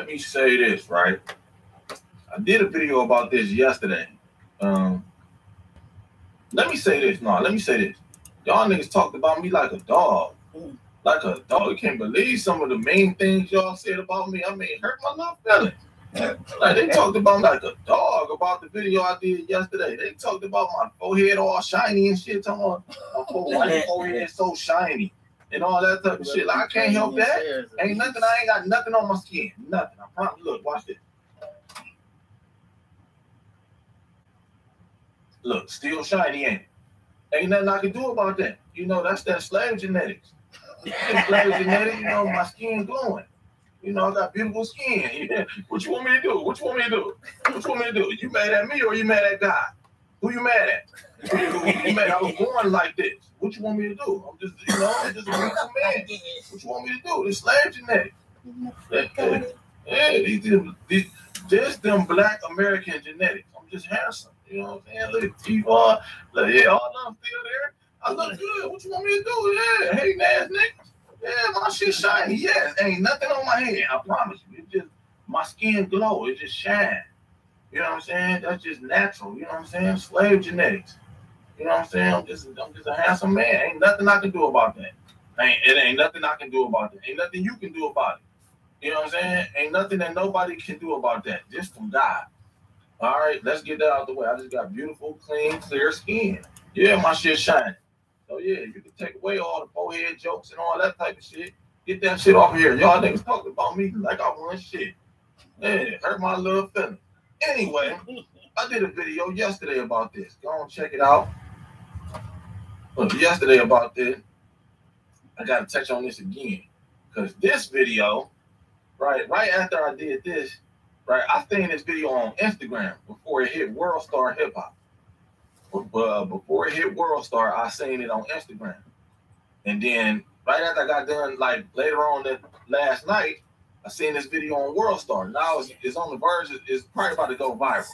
let me say this, right? I did a video about this yesterday. Let me say this. No, let me say this. Y'all niggas talked about me like a dog. Like a dog. You can't believe some of the main things y'all said about me. I mean, it hurt my little feelings. Like, they talked about me like a dog about the video I did yesterday. They talked about my forehead all shiny and shit. Talking about my forehead so shiny and all that type of shit. Like, I can't help that. Ain't nothing. I ain't got nothing on my skin. Nothing. I promise. Look, watch this. Look, still shiny, ain't it? Ain't nothing I can do about that. You know, that's that slave genetics. Slave genetics, you know, my skin glowing. You know, I got beautiful skin. What you want me to do? What you want me to do? What you want me to do? You mad at me or you mad at God? Who you mad at? You mad? I was born like this. What you want me to do? I'm just, you know, I'm just a beautiful man. What you want me to do? This slave genetics. Yeah, these them black American genetics. I'm just handsome. You know what I'm saying? Look at T-Bar. Look, yeah, all of them still there. I look good. What you want me to do? Yeah, hating ass niggas. Yeah, my shit shiny. Yes, ain't nothing on my head. I promise you. It just, my skin glow. It just shine. You know what I'm saying? That's just natural. You know what I'm saying? Slave genetics. You know what I'm saying? I'm just a handsome man. Ain't nothing I can do about that. It ain't nothing I can do about it. Ain't nothing you can do about it. You know what I'm saying? Ain't nothing that nobody can do about that. Just from God. All right, let's get that out of the way. I just got beautiful, clean, clear skin. Yeah, my shit shining. So yeah, you can take away all the forehead jokes and all that type of shit. Get that shit off here. Y'all niggas talking about me like I want shit. Yeah, hurt my little feeling. Anyway, I did a video yesterday about this. Go on, check it out. But yesterday about this, I gotta touch on this again. Because this video, right after I did this, right, I seen this video on Instagram before it hit World Star Hip Hop. Before it hit World Star, I seen it on Instagram. And then right after I got done, like later on that last night, I seen this video on World Star. Now it's on the verge. It's probably about to go viral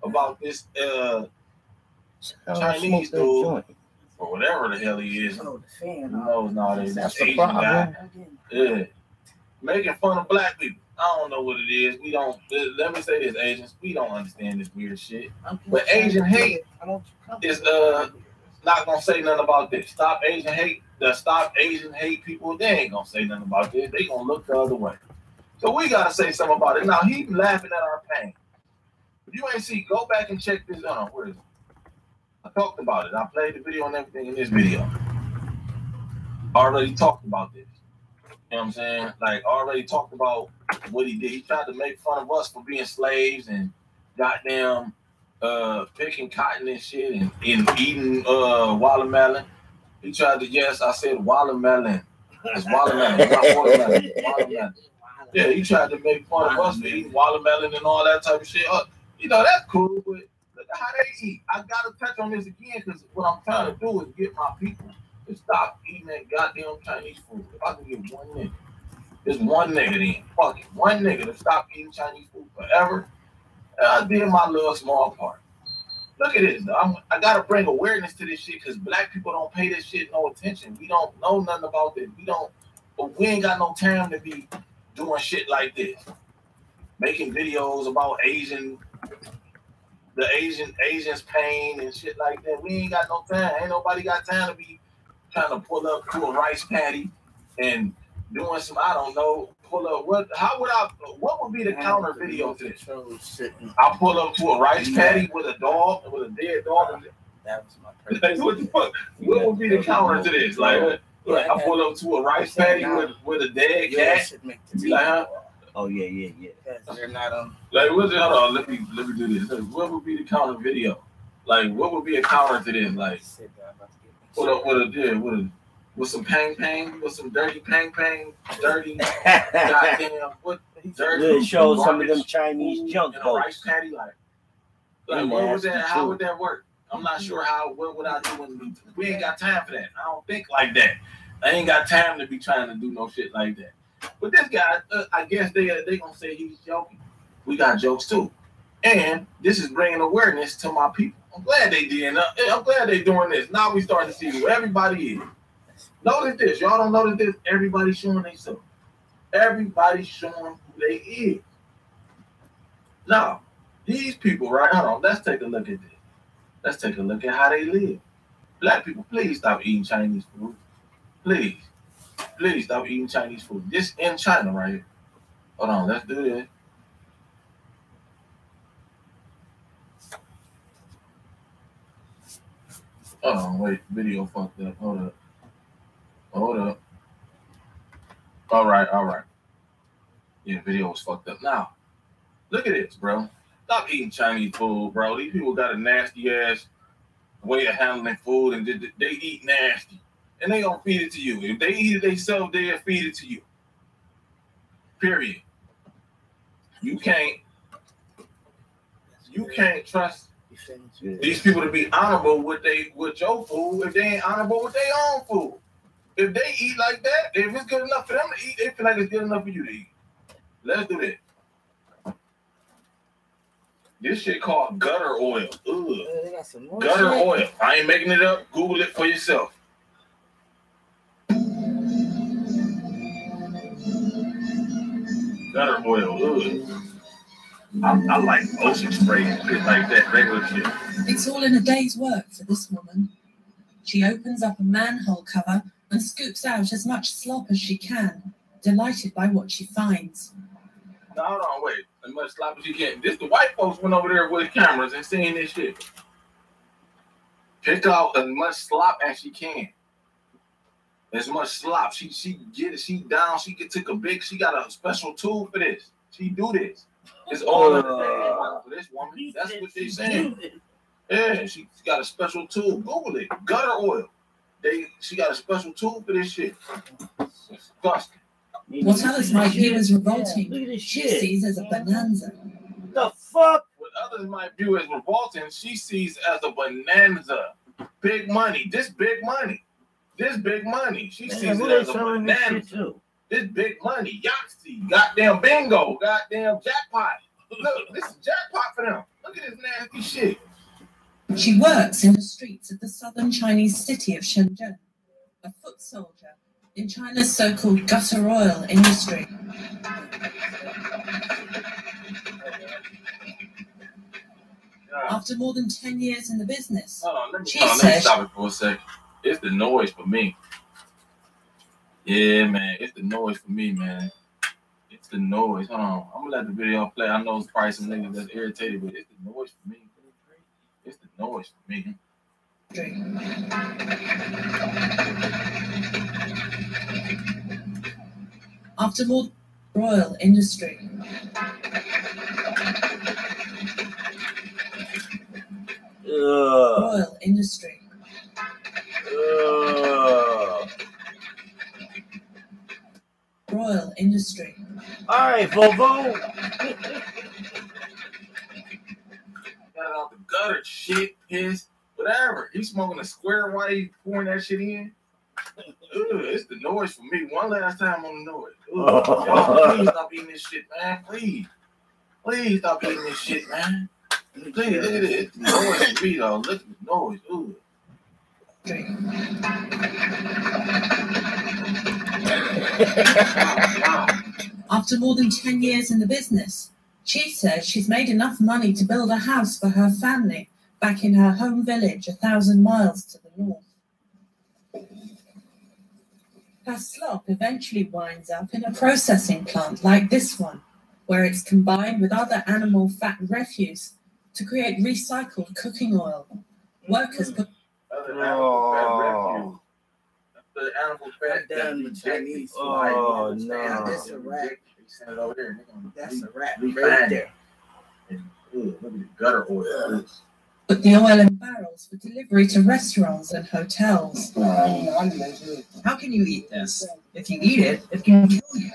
about this Chinese dude or whatever the hell he is. Who knows nowadays? That's Asian guy. Yeah, making fun of black people. I don't know what it is. We don't. Let me say this, Asians. We don't understand this weird shit. But Asian hate is not gonna say nothing about this. Stop Asian hate. The Stop Asian Hate people. They ain't gonna say nothing about this. They gonna look the other way. So we gotta say something about it. Now he laughing at our pain. If you ain't see, go back and check this out. Where is it? I talked about it. I played the video and everything in this video. Already talked about this. You know what I'm saying? Like, already talked about what he did. He tried to make fun of us for being slaves and goddamn picking cotton and shit and eating watermelon. He tried to, yes, I said watermelon. It's watermelon, not watermelon. Watermelon. Yeah, he tried to make fun of us for eating watermelon and all that type of shit. You know, that's cool, but look at how they eat. I gotta touch on this again because what I'm trying to do is get my people to stop eating that goddamn Chinese food. If I can get one nigga, just one nigga then, fuck it, one nigga to stop eating Chinese food forever, I did my little small part. Look at this, I gotta bring awareness to this shit because black people don't pay this shit no attention. We don't know nothing about this. We ain't got no time to be doing shit like this. Making videos about Asians' pain and shit like that. We ain't got no time. Ain't nobody got time to be trying to pull up to a rice paddy and doing some, I don't know, pull up. What would be the counter video to this? I pull up to a rice paddy with a dog, with a dead dog. That was my purpose. What the fuck? What would be the counter to this? Like I pull up to a rice paddy with a dead cat. Be like, huh? Oh yeah. They're not like what's it? Hold on, let me do this. Like, what would be the counter video? Like what would be a counter to this? Like what up with some pang, with some dirty pang, dirty goddamn what dirty. It shows some of them Chinese junk in a rice patty, like what would that? How would that work? I'm not sure how. What would I do when we ain't got time for that? I don't think like that. I ain't got time to be trying to do no shit like that. But this guy, I guess they gonna say he's joking. We got jokes too, and this is bringing awareness to my people. I'm glad they did. I'm glad they doing this. Now we starting to see who everybody is. Notice this. Y'all don't notice this. Everybody showing themselves. Everybody's showing who they is. Now, these people, right? Hold on. Let's take a look at this. Let's take a look at how they live. Black people, please stop eating Chinese food. Please. Please stop eating Chinese food. This in China, right here. Hold on. Let's do this. Hold on. Wait. Video fucked up. Hold up. Hold up. All right. Yeah, video was fucked up. Now, look at this, bro. Stop eating Chinese food, bro. These people got a nasty ass way of handling food, and they eat nasty, and they gonna feed it to you. If they eat it themselves, they'll feed it to you. Period. You can't trust these people to be honorable with your food if they ain't honorable with their own food. If they eat like that, if it's good enough for them to eat, they feel like it's good enough for you to eat. Let's do this. This shit called gutter oil. Ugh. Gutter oil. I ain't making it up. Google it for yourself. Gutter oil. Ugh. I like ocean spray and shit like that. Regular shit. It's all in a day's work for this woman. She opens up a manhole cover and scoops out as much slop as she can, delighted by what she finds. No, hold on, wait. As much slop as you can. The white folks went over there with cameras and seen this shit. Pick out as much slop as she can. As much slop. She get it. She down. She got a special tool for this. She do this. It's all in the day for this woman. That's what they saying. Yeah, she got a special tool. Google it. Gutter oil. She got a special tool for this shit. It's disgusting. What others might view as revolting, she sees as a bonanza. The fuck? What others might view as revolting, she sees as a bonanza. Big money. This big money. She sees it as a bonanza. This big money. Yahtzee. Goddamn bingo. Goddamn jackpot. Look, this is jackpot for them. Look at this nasty shit. She works in the streets of the southern Chinese city of Shenzhen, a foot soldier in China's so-called gutter oil industry. After more than 10 years in the business, let me stop it for a second. It's the noise for me. Yeah, man, it's the noise for me, man. It's the noise. Hold on, I'm gonna let the video play. I know it's probably some niggas that's irritated, but it's the noise for me. It's the noise for me. After more oil industry. Oil industry. Royal industry. All right, VoVo. Got out the gutter, shit, piss, whatever. He's smoking a square while he pouring that shit in. It's the noise for me. One last time on the noise. Y'all, please stop eating this shit, man. Please stop eating this shit, man. Please, look at it. It's the noise for me, though. Look at the noise. Ooh. After more than 10 years in the business, she says she's made enough money to build a house for her family back in her home village 1,000 miles to the north. Her slop eventually winds up in a processing plant like this one, where it's combined with other animal fat refuse to create recycled cooking oil. Workers put other animal fat refuse. The animal fat done with Chinese. Oh, no. That's a wrap. Send it over there. That's a wrap right there. Look at the gutter oil. Put the oil in barrels for delivery to restaurants and hotels. How can you eat this? If you eat it, it can kill you.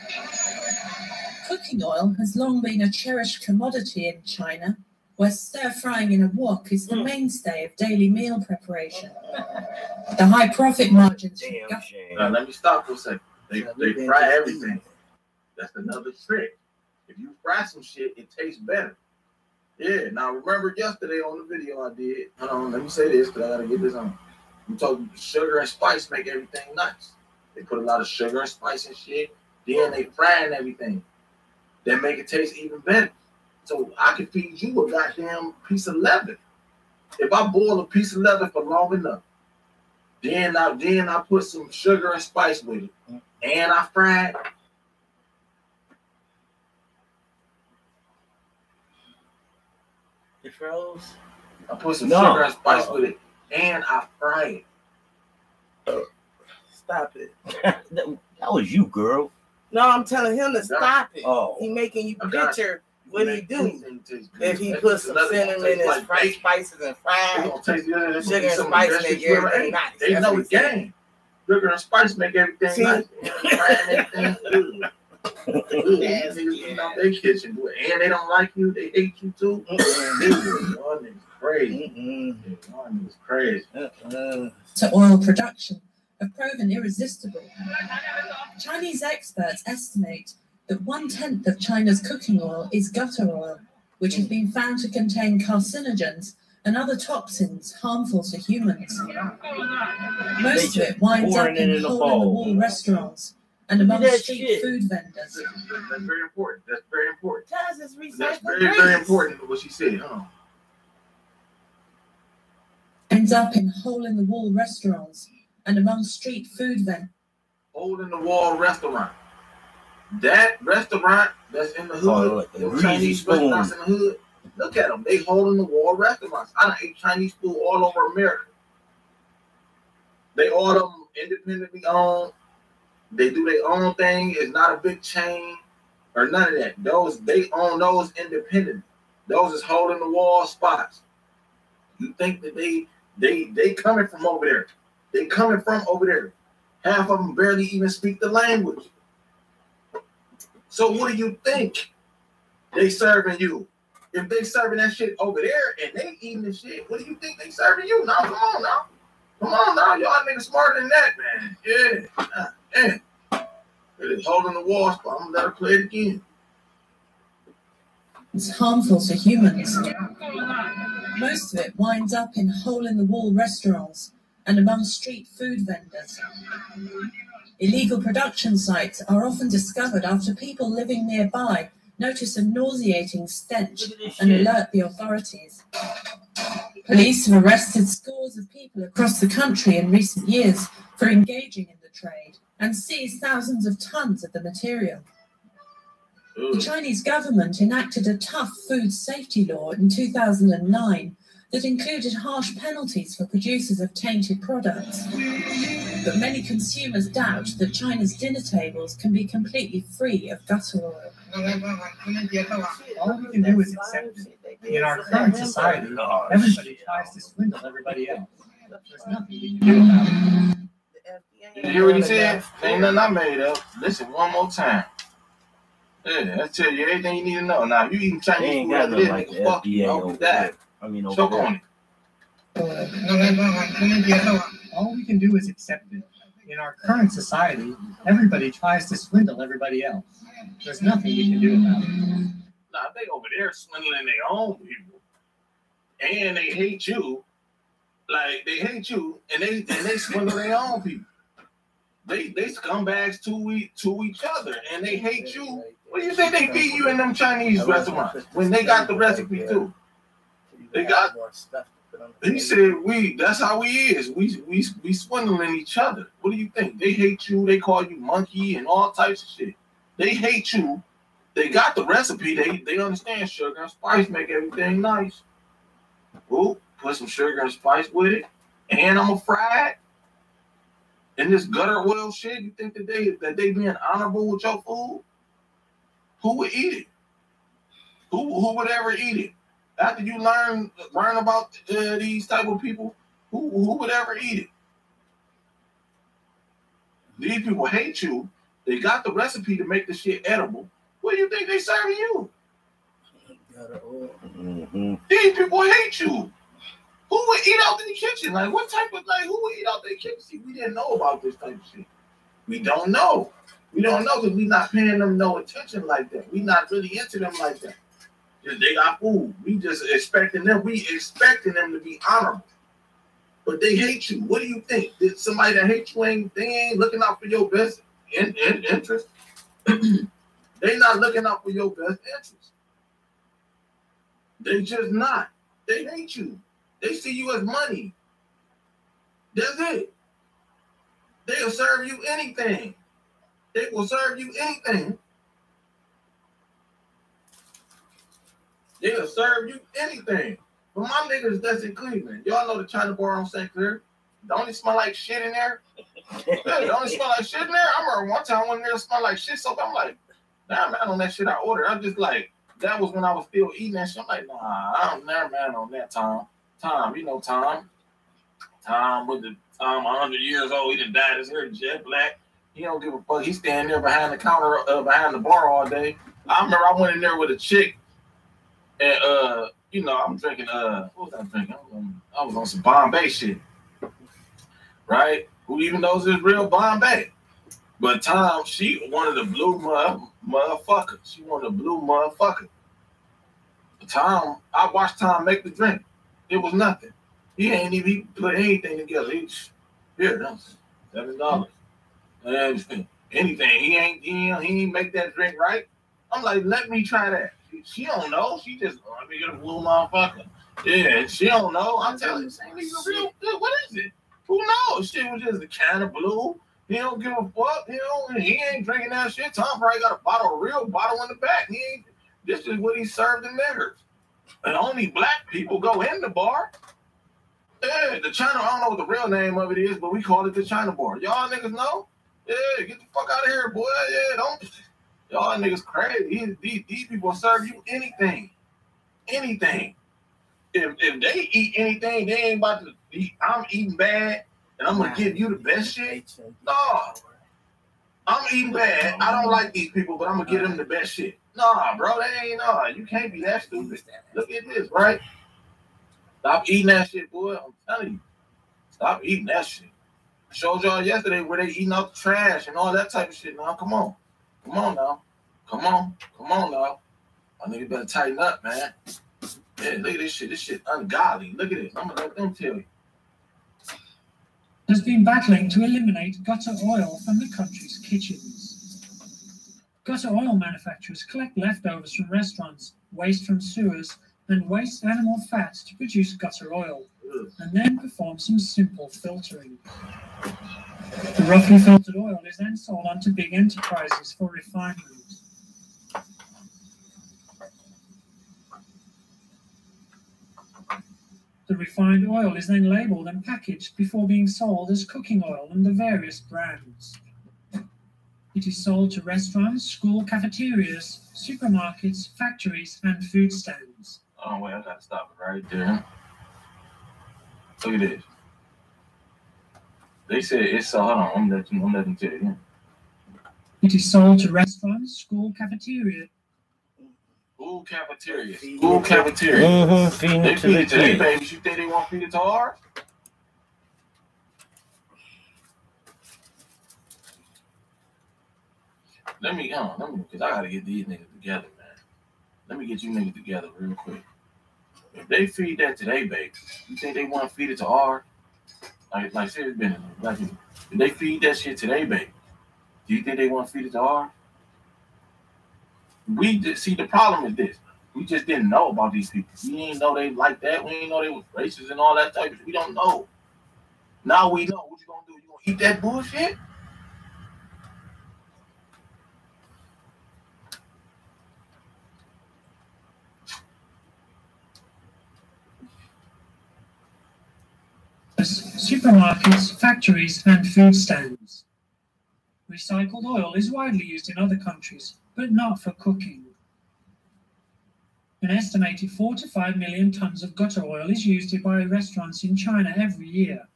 Cooking oil has long been a cherished commodity in China, where stir-frying in a wok is the mainstay of daily meal preparation. The high profit margins Now, let me stop for a second. They fry everything. That's another trick. If you fry some shit, it tastes better. Yeah, now remember yesterday on the video I did, hold on, let me say this because I got to get this on. I'm talking sugar and spice make everything nice. They put a lot of sugar and spice and shit. Then they frying everything. That make it taste even better. So I can feed you a goddamn piece of leather. If I boil a piece of leather for long enough, then I put some sugar and spice with it, and I fry it. It froze. I put some sugar and spice with it, and I fry it. Stop it. That was you, girl. No, I'm telling him to stop it. Oh. He making you picture what he do. If he puts some cinnamon and spices and fries, sugar and spice make everything nice. They know the game. Sugar and spice make everything nice. Frying everything good. Niggas out their kitchen, and they don't like you. They hate you too. One is crazy. One is crazy. To oil production have proven irresistible. Chinese experts estimate that 1/10 of China's cooking oil is gutter oil, which has been found to contain carcinogens and other toxins harmful to humans. Most of it winds up in hole-in-the-wall restaurants and among street food vendors. That's very important. That's very important. That's very important what she said, huh? Ends up in hole-in-the-wall restaurants and among street food vendors. Hole-in-the-wall restaurant. That restaurant that's in the hood, the Chinese restaurants in the hood, look at them. They hole-in-the-wall restaurants. I done ate Chinese food all over America. They all of them independently owned. They do their own thing. It's not a big chain or none of that. They own those independently. Those is hole-in-the-wall spots. You think that they coming from over there. They coming from over there. Half of them barely even speak the language. So what do you think they serving you? If they serving that shit over there and they eating the shit, what do you think they serving you? Now, come on now. Come on now. Y'all niggas smarter than that, man. Yeah. It is holding the wall spot. I'm gonna let her play it again. It's harmful to humans. Most of it winds up in hole-in-the-wall restaurants and among street food vendors. Illegal production sites are often discovered after people living nearby notice a nauseating stench and alert the authorities. Police have arrested scores of people across the country in recent years for engaging in the trade and seized thousands of tons of the material. The Chinese government enacted a tough food safety law in 2009 that included harsh penalties for producers of tainted products. But many consumers doubt that China's dinner tables can be completely free of gutter oil. All we can do is accept it. In our current society, everybody tries to swindle everybody else. There's nothing we can do about it. Did you hear what he said? Ain't nothing I made up. Listen one more time. Yeah, I tell you everything you need to know. Now, if you eating Chinese food over there, nigga, fuck you. I hope you die. Choke on it. All we can do is accept it. In our current society, everybody tries to swindle everybody else. There's nothing we can do about it. Nah, they over there swindling their own people, and they hate you. Like they hate you, and they swindle their own people. They scumbags to each other, and they hate you. What do you think they feed you in them Chinese restaurants when they got the recipe too? They got more stuff. He said that's how we is. We swindling each other. What do you think? They hate you, they call you monkey and all types of shit. They hate you. They got the recipe, they understand sugar and spice make everything nice. Ooh, put some sugar and spice with it, and I'm gonna fry it. And this gutter oil shit, you think that they being honorable with your food? Who would eat it? Who would ever eat it? After you learn about these type of people, who would ever eat it? These people hate you. They got the recipe to make the shit edible. What do you think they serving you? These people hate you. Who would eat out in the kitchen? Like, what type of, who would eat out their kitchen? See, we didn't know about this type of shit. We don't know. We don't know because we not paying them no attention like that. We not really into them like that. They got food. We just expecting them. We expecting them to be honorable. But they hate you. What do you think? Did somebody that hates you they ain't looking out for your best interest? They not looking out for your best interest. They just not. They hate you. They see you as money. That's it. They'll serve you anything. They will serve you anything. They'll serve you anything. But my niggas that's in Cleveland, y'all know the China bar on St. Clair? Don't it smell like shit in there? Yeah, don't it smell like shit in there? I remember one time when there smelled like shit, so I'm like, nah, man, on that shit I ordered. I'm just like, that was when I was still eating that shit. I'm like, nah, I don't never man on that time. Tom, you know Tom. Tom with the Tom 100 years old, he done dyed his hair jet black. He don't give a fuck. He's standing there behind the counter, behind the bar all day. I remember I went in there with a chick, and you know, I'm drinking what was I drinking? I was on some Bombay shit. Right? Who even knows it's real Bombay? But Tom, she wanted a blue motherfucker. She wanted a blue motherfucker. Tom, I watched Tom make the drink. It was nothing. He ain't even put anything together. Here, that's $7. And anything. He ain't make that drink right. I'm like, let me try that. She don't know. She just let me get a blue motherfucker. Yeah, she don't know. I'm telling you, real good. What is it? Who knows? Shit was just a can of blue. He don't give a fuck. He ain't drinking that shit. Tom probably got a real bottle in the back. This is what he served the niggers. And only black people go in the bar. Yeah, the China, I don't know what the real name of it is, but we call it the China bar. Y'all niggas know? Yeah, get the fuck out of here, boy. Yeah, don't. Y'all niggas crazy. These people serve you anything. Anything. If they eat anything, they ain't about to eat. I'm eating bad, and I'm gonna give you the best shit. No, I'm eating bad. I don't like these people, but I'm gonna give them the best shit. Nah, bro, they ain't. Nah, you can't be that stupid. Look at this, right? Stop eating that shit, boy. I'm telling you, stop eating that shit. I showed y'all yesterday where they eating up the trash and all that type of shit. Now, come on now, come on now. I nigga better tighten up, man. Yeah, look at this shit. This shit ungodly. Look at this. I'm gonna let them tell you. Has been battling to eliminate gutter oil from the country's kitchens. Gutter oil manufacturers collect leftovers from restaurants, waste from sewers, and waste animal fats to produce gutter oil, and then perform some simple filtering. The roughly filtered oil is then sold on to big enterprises for refinement. The refined oil is then labeled and packaged before being sold as cooking oil under various brands. It is sold to restaurants, school cafeterias, supermarkets, factories, and food stands. Oh, wait, I gotta stop it right there. Look at this. They said it's hold on, I'm letting them tell you. It is sold to restaurants, school cafeterias. School cafeteria. School cafeteria. Mm-hmm. They feed it to their babies. You think they won't feed it to ours? Let me, because I gotta get these niggas together, man. Let me get you niggas together real quick. If they feed that to their babies, you think they want to feed it to ours? Like serious business. Like, if they feed that shit to their babies, do you think they want to feed it to ours? We just see the problem is this. We just didn't know about these people. We didn't know they like that. We didn't know they was racist and all that type of shit. We don't know. Now we know. What you gonna do? You gonna eat that bullshit? Supermarkets, factories, and food stands. Recycled oil is widely used in other countries, but not for cooking. An estimated 4 to 5 million tons of gutter oil is used by restaurants in China every year.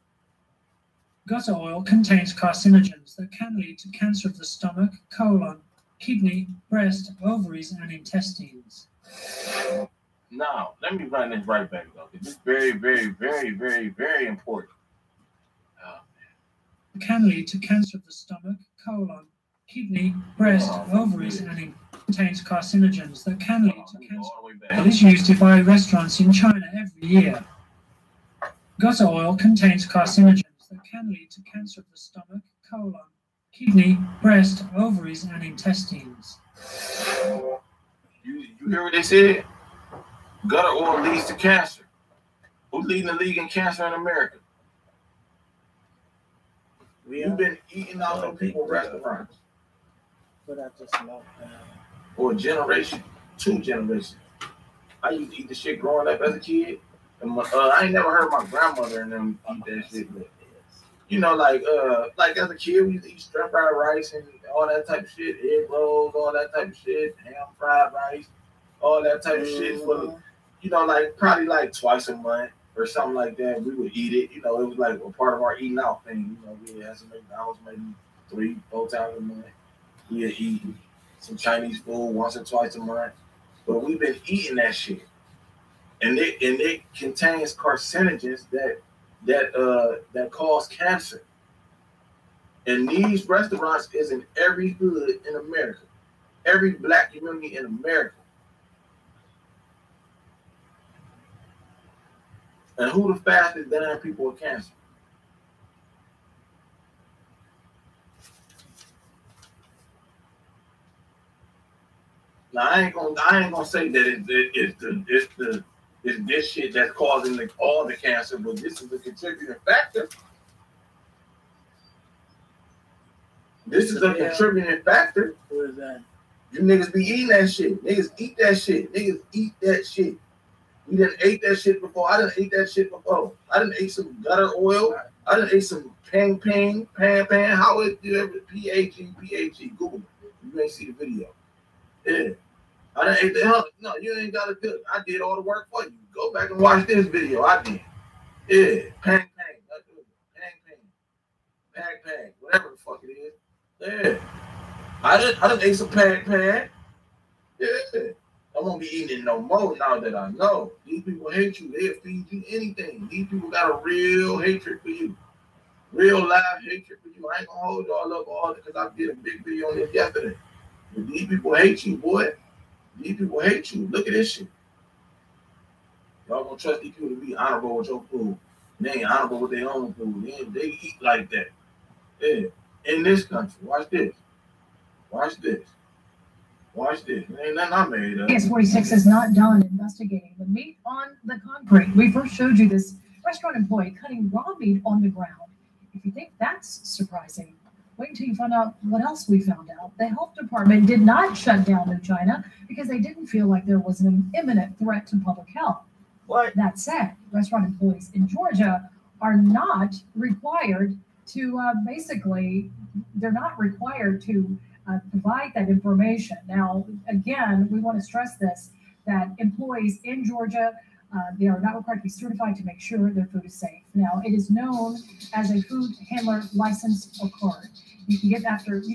Gutter oil contains carcinogens that can lead to cancer of the stomach, colon, kidney, breast, ovaries, and intestines. Now, let me run this right back, though. This is very, very, very, very, very important. It can lead to cancer of the stomach, colon, kidney, breast, ovaries, and contains carcinogens that can lead to cancer. It is used by restaurants in China every year. Gutter oil contains carcinogens that can lead to cancer of the stomach, colon, kidney, breast, ovaries, and intestines. You hear what they said? Gutter oil leads to cancer. Who's leading the league in cancer in America? You've been eating out of people's restaurants. But I just know. For a generation, 2 generations. I used to eat the shit growing up as a kid. And I ain't never heard my grandmother and them eat that shit. But, you know, like as a kid, we used to eat stir fried rice and all that type of shit, egg rolls, all that type of shit, ham fried rice, all that type of shit. For, you know, like probably like twice a month or something like that. We would eat it. You know, it was like a part of our eating out thing. You know, we had some McDonald's maybe 3-4 times a month. We'd eat some Chinese food once or twice a month. But we've been eating that shit. And it contains carcinogens that cause cancer. And these restaurants is in every hood in America, every black community in America. And who the fastest dying people with cancer? Now I ain't gonna say that it's this shit that's causing all the cancer, but this is a contributing factor. This is a contributing factor. What is that? You niggas be eating that shit. Niggas eat that shit. Niggas eat that shit. We done ate that shit before. I done ate that shit before. I done ate some gutter oil. I done ate some pan. How is it? P-A-G. Google it. You ain't see the video. Yeah. I done ate the hell. No, you ain't got to do it. I did all the work for you. Go back and watch this video. I did. Yeah. Pan. Pan. Whatever the fuck it is. Yeah. I done ate some pan. Yeah. I won't be eating it no more now that I know. These people hate you. They'll feed you anything. These people got a real hatred for you. Real live hatred for you. I ain't gonna hold y'all up all because I did a big video on this yesterday. But these people hate you, boy. These people hate you. Look at this shit. Y'all gonna trust these people to be honorable with your food. They ain't honorable with their own food. They eat like that. Yeah. In this country. Watch this. Ain't nothing I made up. PS46 is not done investigating the meat on the concrete. We first showed you this restaurant employee cutting raw meat on the ground. If you think that's surprising, wait until you find out what else we found out. The health department did not shut down New China because they didn't feel like there was an imminent threat to public health. What? That said, restaurant employees in Georgia are not required to they're not required to provide that information. Now, again, we want to stress this, that employees in Georgia, they are not required to be certified to make sure their food is safe. Now, it is known as a food handler license or card. You can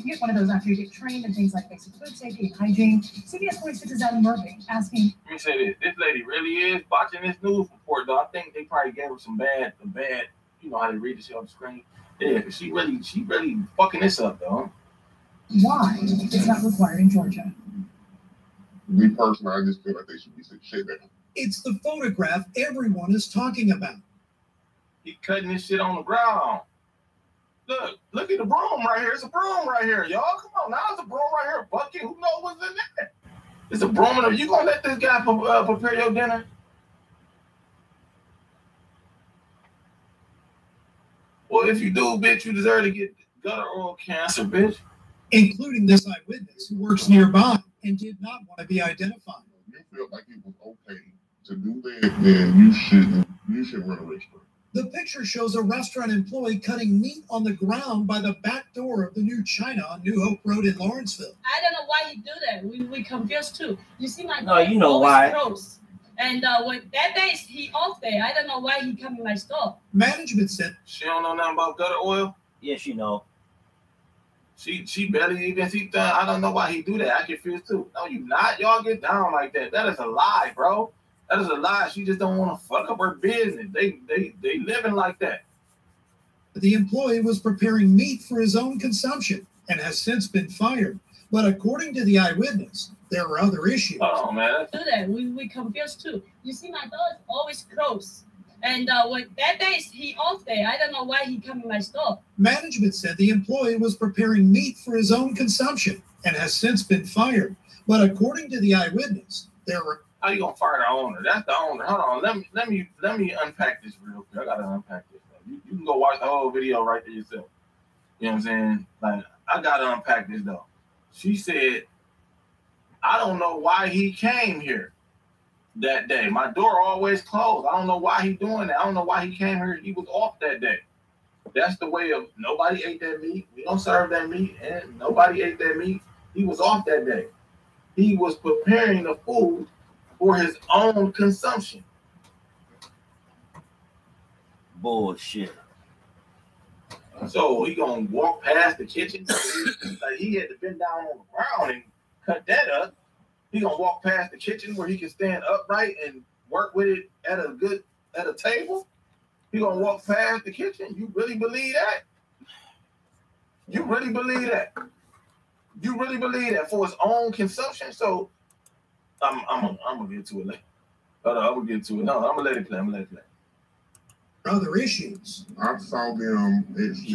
get one of those after you get trained in things like basic food safety and hygiene. CBS 46 is Adam Murphy asking. Let me say this. This lady really is watching this news report, though. I think they probably gave her some bad, you know how they read the shit on the screen. Yeah, because she really fucking this up, though. Why it's not required in Georgia? Me personally, I just feel like they should be shit down. It's the photograph everyone is talking about. He cutting this shit on the ground. Look at the broom right here. It's a broom right here, y'all. Come on, now it's a broom right here. Bucket, who knows what's in there? It's a broom. You gonna let this guy prepare your dinner? Well, if you do, bitch, you deserve to get gutter oil cancer, bitch. Including this eyewitness who works nearby and did not want to be identified. If you feel like it was okay to do that, then you should run a restaurant. The picture shows a restaurant employee cutting meat on the ground by the back door of the New China on New Hope Road in Lawrenceville. I don't know why you do that. We confused too. You see my no, you know why. Close. And when that day he off there, I don't know why he come in my store. Management said she don't know nothing about gutter oil. Yeah, she know. She barely even see that. I don't know why he do that. I confused too. No, you not. Y'all get down like that. That is a lie, bro. That is a lie. She just don't want to fuck up her business. They living like that. The employee was preparing meat for his own consumption and has since been fired. But according to the eyewitness, there were other issues. Oh man, do that. We confused too. You see, my door is always closed. And when that day he off day, I don't know why he come in my store. Management said the employee was preparing meat for his own consumption and has since been fired. But according to the eyewitness, there were... How you gonna fire the owner? That's the owner. Hold on, let me unpack this real quick. I gotta unpack this. You can go watch the whole video right there yourself. You know what I'm saying? Like, I gotta unpack this though. She said, I don't know why he came here that day. My door always closed. I don't know why he doing that. I don't know why he came here. He was off that day. That's the way of nobody ate that meat. We don't serve that meat, and nobody ate that meat. He was off that day. He was preparing the food for his own consumption. Bullshit. So he gonna walk past the kitchen. Like he had to bend down on the ground and cut that up. He gonna walk past the kitchen where he can stand upright and work with it at a table. He gonna walk past the kitchen. You really believe that? You really believe that? You really believe that for his own consumption? So I'm gonna get to it later. Hold on, I'm gonna get to it. No, I'm gonna let it play. Other issues. I saw them actually